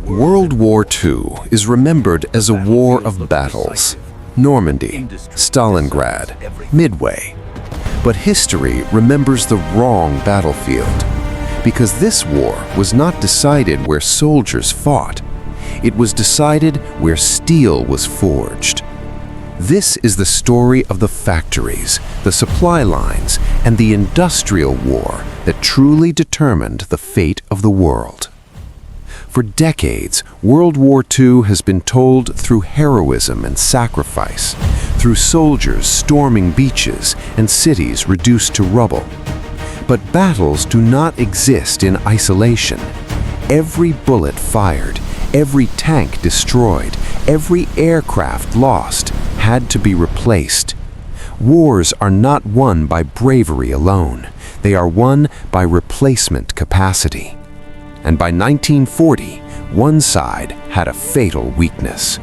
World War II is remembered as a war of battles: Normandy, Stalingrad, Midway. But history remembers the wrong battlefield, because this war was not decided where soldiers fought. It was decided where steel was forged. This is the story of the factories, the supply lines, and the industrial war that truly determined the fate of the world. For decades, World War II has been told through heroism and sacrifice, through soldiers storming beaches and cities reduced to rubble. But battles do not exist in isolation. Every bullet fired, every tank destroyed, every aircraft lost had to be replaced. Wars are not won by bravery alone. They are won by replacement capacity. And by 1940, one side had a fatal weakness.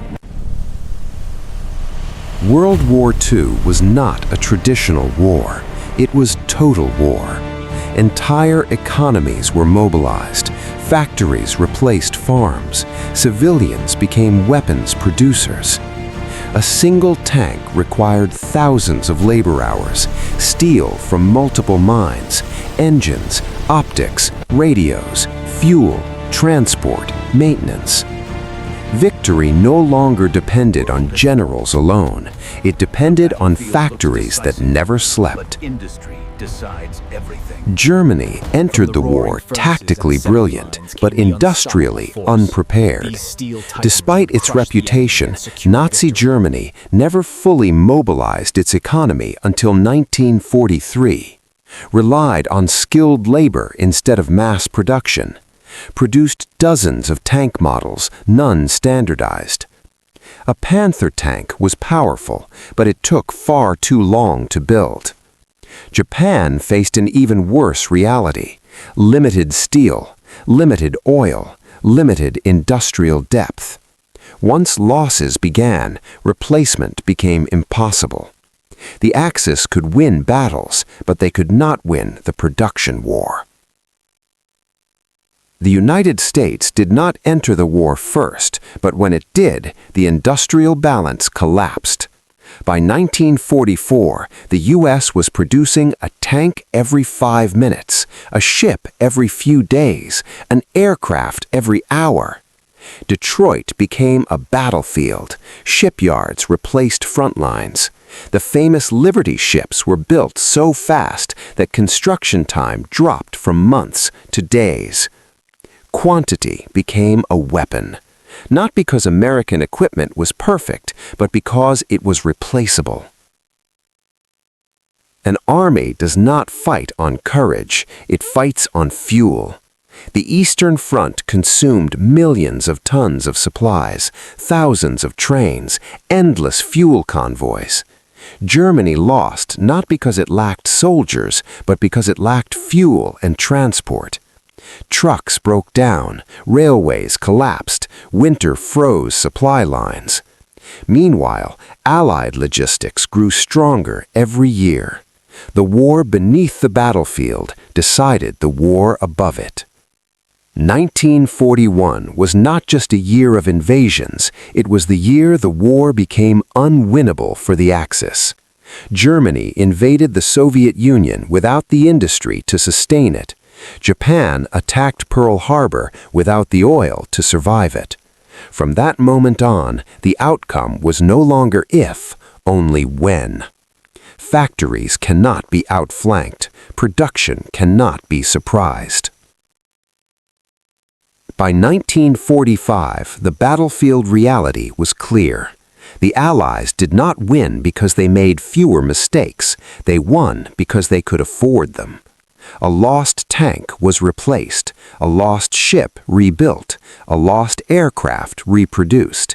World War II was not a traditional war. It was total war. Entire economies were mobilized. Factories replaced farms. Civilians became weapons producers. A single tank required thousands of labor hours, steel from multiple mines, engines, optics, radios, fuel, transport, maintenance. Victory no longer depended on generals alone. It depended on factories that never slept. Germany entered the war tactically brilliant, but industrially unprepared. Despite its reputation, Nazi Germany never fully mobilized its economy until 1943, relied on skilled labor instead of mass production, produced dozens of tank models, none standardized. A Panther tank was powerful, but it took far too long to build. Japan faced an even worse reality: limited steel, limited oil, limited industrial depth. Once losses began, replacement became impossible. The Axis could win battles, but they could not win the production war. The United States did not enter the war first, but when it did, the industrial balance collapsed. By 1944, the U.S. was producing a tank every 5 minutes, a ship every few days, an aircraft every hour. Detroit became a battlefield. Shipyards replaced front lines. The famous Liberty ships were built so fast that construction time dropped from months to days. Quantity became a weapon. Not because American equipment was perfect, but because it was replaceable. An army does not fight on courage, it fights on fuel. The Eastern Front consumed millions of tons of supplies, thousands of trains, endless fuel convoys. Germany lost not because it lacked soldiers, but because it lacked fuel and transport. Trucks broke down, railways collapsed, winter froze supply lines. Meanwhile, Allied logistics grew stronger every year. The war beneath the battlefield decided the war above it. 1941 was not just a year of invasions, it was the year the war became unwinnable for the Axis. Germany invaded the Soviet Union without the industry to sustain it. Japan attacked Pearl Harbor without the oil to survive it. From that moment on, the outcome was no longer if, only when. Factories cannot be outflanked. Production cannot be surprised. By 1945, the battlefield reality was clear. The Allies did not win because they made fewer mistakes. They won because they could afford them. A lost tank was replaced, a lost ship rebuilt, a lost aircraft reproduced.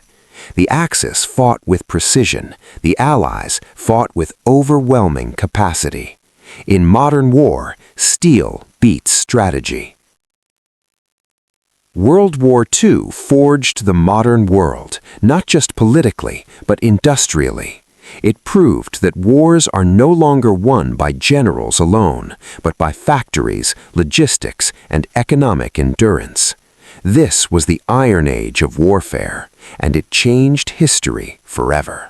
The Axis fought with precision, the Allies fought with overwhelming capacity. In modern war, steel beats strategy. World War II forged the modern world, not just politically, but industrially. It proved that wars are no longer won by generals alone, but by factories, logistics, and economic endurance. This was the Iron Age of warfare, and it changed history forever.